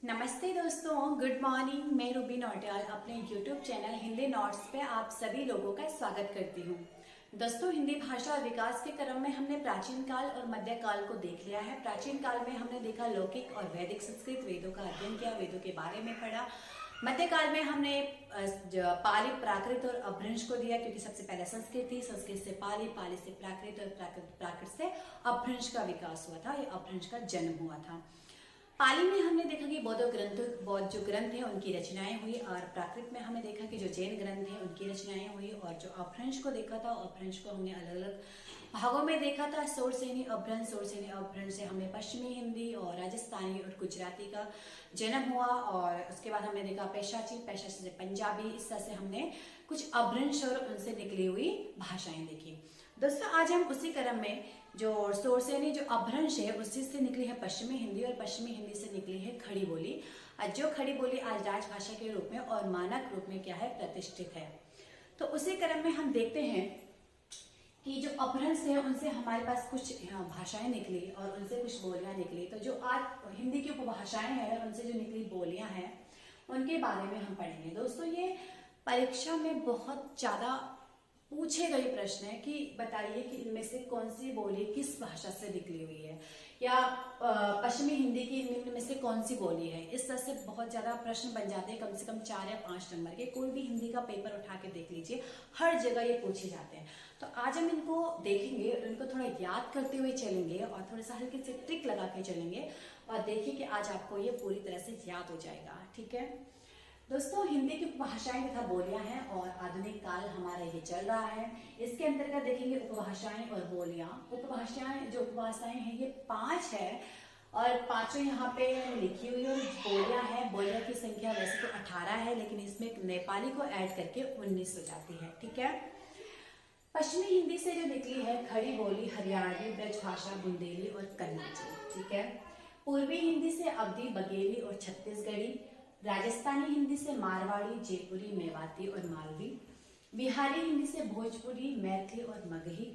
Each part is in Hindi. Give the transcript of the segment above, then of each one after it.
नमस्ते दोस्तों, गुड मॉर्निंग। मैं रूबी नौटियाल अपने यूट्यूब चैनल हिंदी नोट्स पे आप सभी लोगों का स्वागत करती हूँ। दोस्तों, हिंदी भाषा और विकास के क्रम में हमने प्राचीन काल और मध्य काल को देख लिया है। प्राचीन काल में हमने देखा लौकिक और वैदिक संस्कृत वेदों का अध्ययन किया, वेदों के बारे में पढ़ा। मध्यकाल में हमने पाली, प्राकृत और अपभ्रंश को दिया, क्योंकि सबसे पहले संस्कृत थी, संस्कृत से पाली, पाली से प्राकृत और प्राकृत से अपभ्रंश का विकास हुआ था, या अपभ्रंश का जन्म हुआ था। पाली में हमने देखा कि बौद्ध जो ग्रंथ हैं उनकी रचनाएं हुई, और प्राकृत में हमने देखा कि जो जैन ग्रंथ हैं उनकी रचनाएं हुई, और जो अपभ्रंश को देखा था, अपभ्रंश को हमने अलग अलग भागों में देखा था। सोरसेनी अपभ्रंश से हमने पश्चिमी हिंदी और राजस्थानी और गुजराती का जन्म हुआ, और उसके बाद हमने देखा पैशाची से पंजाबी। इस तरह से हमने कुछ अपभ्रंश और उनसे निकली हुई भाषाएं देखी। दोस्तों, आज हम उसी क्रम में जो सोरसेनी जो अपभ्रंश है उसी से निकली है पश्चिमी हिंदी, और पश्चिमी हिंदी से निकली है खड़ी बोली। जो खड़ी बोली आज राजभाषा के रूप में और मानक रूप में क्या है, प्रतिष्ठित है। तो उसी क्रम में हम देखते हैं कि जो अपभ्रंश है उनसे हमारे पास कुछ भाषाएं निकली और उनसे कुछ बोलियां निकली। तो जो आज हिंदी की उपभाषाएं हैं उनसे जो निकली बोलियां हैं उनके बारे में हम पढ़ेंगे। दोस्तों, ये परीक्षा में बहुत ज्यादा पूछे गए प्रश्न है कि बताइए कि इनमें से कौन सी बोली किस भाषा से निकली हुई है, या पश्चिमी हिंदी की इनमें से कौन सी बोली है। इस तरह से बहुत ज्यादा प्रश्न बन जाते हैं, कम से कम 4 या 5 नंबर के। कोई भी हिंदी का पेपर उठा के देख लीजिए, हर जगह ये पूछे जाते हैं। तो आज हम इनको देखेंगे और इनको थोड़ा याद करते हुए चलेंगे, और थोड़ा सा हल्के से ट्रिक लगा के चलेंगे, और देखिए कि आज आपको ये पूरी तरह से याद हो जाएगा। ठीक है दोस्तों, हिंदी की उपभाषाएं तथा बोलियां हैं, और आधुनिक काल हमारा ये चल रहा है। इसके अंतर्गत देखेंगे उपभाषाएं और बोलियां। उपभाषाएं हैं ये 5 है, और पांचों यहाँ पे लिखी हुई और बोलियां हैं। बोलियां की संख्या वैसे तो 18 है, लेकिन इसमें एक नेपाली को ऐड करके 19 हो जाती है। ठीक है, पश्चिमी हिंदी से जो निकली है खड़ी बोली हरियाणवी, ब्रजभाषा, बुंदेली और कन्नौजी। ठीक है, पूर्वी हिंदी से अवधी, बघेली और छत्तीसगढ़ी। राजस्थानी हिंदी से मारवाड़ी, जयपुरी, मेवाती और मालवी। बिहारी हिंदी से भोजपुरी, मैथिली और मगही।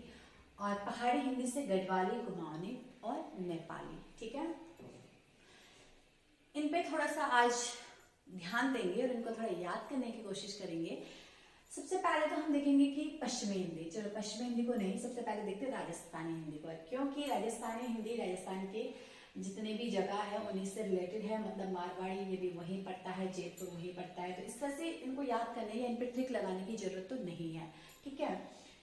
और पहाड़ी हिंदी से गढ़वाली, कुमाऊनी और नेपाली। ठीक है, इन पे थोड़ा सा आज ध्यान देंगे और इनको थोड़ा याद करने की कोशिश करेंगे। सबसे पहले तो हम देखेंगे कि पश्चिमी हिंदी। चलो, पश्चिमी हिंदी को नहीं, सबसे पहले देखते हैं राजस्थानी हिंदी को, क्योंकि राजस्थानी हिंदी राजस्थान के जितने भी जगह है उन्हीं से रिलेटेड है। मतलब मारवाड़ी ये भी वहीं पड़ता है, जयपुर वहीं पड़ता है। तो इस तरह से इनको याद करने या इन पर ट्रिक लगाने की जरूरत तो नहीं है। ठीक है,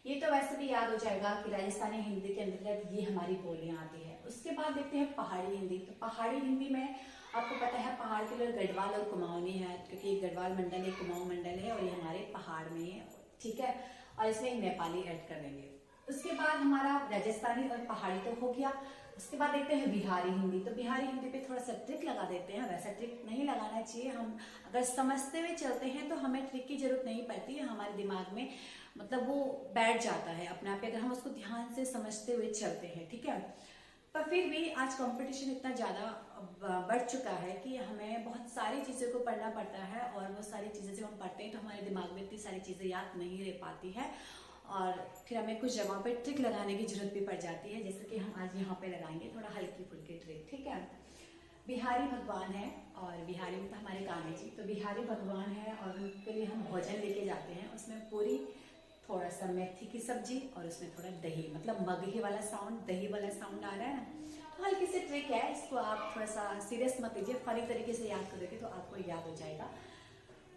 ये तो वैसे भी याद हो जाएगा कि राजस्थानी हिंदी के अंतर्गत ये हमारी बोलियां आती है। उसके बाद देखते हैं पहाड़ी हिंदी। तो पहाड़ी हिंदी में आपको पता है पहाड़ के लोग गढ़वाल और कुमाऊनी है, क्योंकि गढ़वाल मंडल एक कुमाऊं मंडल है, और ये हमारे पहाड़ में है। ठीक है, और इसमें नेपाली ऐड कर देंगे। उसके बाद हमारा राजस्थानी और पहाड़ी तो हो गया। उसके बाद देखते हैं बिहारी हिंदी। तो बिहारी हिंदी पे थोड़ा सा ट्रिक लगा देते हैं। वैसा ट्रिक नहीं लगाना चाहिए, हम अगर समझते हुए चलते हैं तो हमें ट्रिक की जरूरत नहीं पड़ती है। हमारे दिमाग में मतलब वो बैठ जाता है अपने आप, अगर हम उसको ध्यान से समझते हुए चलते हैं। ठीक है, पर फिर भी आज कंपटीशन इतना ज़्यादा बढ़ चुका है कि हमें बहुत सारी चीज़ों को पढ़ना पड़ता है, और वो सारी चीज़ें जब हम पढ़ते हैं तो हमारे दिमाग में इतनी सारी चीज़ें याद नहीं रह पाती है, और फिर हमें कुछ जगहों पे ट्रिक लगाने की जरूरत भी पड़ जाती है, जैसे कि हम आज यहाँ पे लगाएंगे थोड़ा हल्की फुल्की ट्रिक। ठीक है, बिहारी भगवान है, और बिहारी में तो हमारे कान्हा जी, तो बिहारी भगवान है, और उनके लिए हम भोजन लेके जाते हैं। उसमें पूरी, थोड़ा सा मेथी की सब्जी, और उसमें थोड़ा दही, मतलब मगही वाला साउंड, दही वाला साउंड आ रहा है ना। तो हल्की सी ट्रिक है, इसको आप थोड़ा सा सीरियस मत लीजिए, फनी तरीके से याद करोगे तो आपको याद हो जाएगा।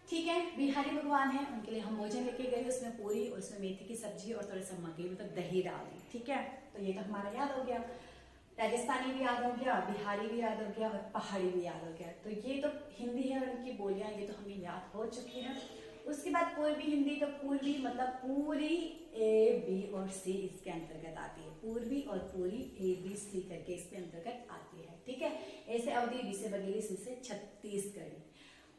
ठीक है, बिहारी भगवान है, उनके लिए हम भोजन लेके गए, उसमें पूरी और उसमें मेथी की सब्जी और थोड़ा सा मगही, मतलब दही डाल दी। ठीक है, तो ये तो हमारा याद हो गया। राजस्थानी भी याद हो गया, बिहारी भी याद हो गया, और पहाड़ी भी याद हो गया। तो ये तो हिंदी है और उनकी बोलियां, ये तो हमें याद हो चुकी है। उसके बाद पूर्वी हिंदी। तो पूर्वी मतलब पूरी, ए बी और सी इसके अंतर्गत आती है। पूर्वी और पूरी, ए बी सी करके इसके अंतर्गत आती है। ठीक है, ऐसे अवधि, बी से बघेली, सी से छत्तीसगढ़ी।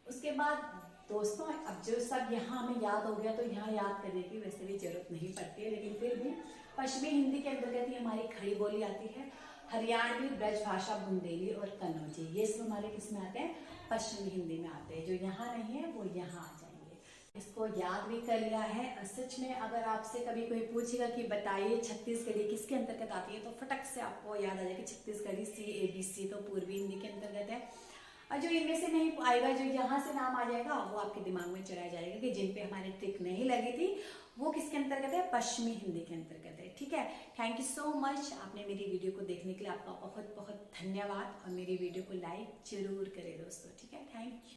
उसके बाद दोस्तों, अब जो सब यहाँ हमें याद हो गया तो यहाँ याद करने की वैसे भी जरूरत नहीं पड़ती है, लेकिन फिर भी पश्चिमी हिंदी के अंतर्गत ही हमारी खड़ी बोली आती है। हरियाणवी, ब्रजभाषा, बुंदेली और कन्नौजी, ये सब हमारे किस में आते हैं, पश्चिमी हिंदी में आते हैं। जो यहाँ नहीं है वो यहाँ आ जाएंगे। इसको याद भी कर लिया है। सच में अगर आपसे कभी कोई पूछेगा कि बताइए छत्तीसगढ़ी किसके अंतर्गत आती है, तो फटक से आपको याद आ जाएगी छत्तीसगढ़ी, सी ए बी सी तो पूर्वी हिंदी के अंतर्गत है। और जो इनमें से नहीं आएगा, जो यहाँ से नाम आ जाएगा वो आपके दिमाग में चला जाएगा कि जिन पे हमारी ट्रिक नहीं लगी थी वो किसके अंतर्गत है, पश्चिमी हिंदी के अंतर्गत है। ठीक है, थैंक यू सो मच। आपने मेरी वीडियो को देखने के लिए आपका बहुत बहुत धन्यवाद, और मेरी वीडियो को लाइक जरूर करें दोस्तों। ठीक है, थैंक यू।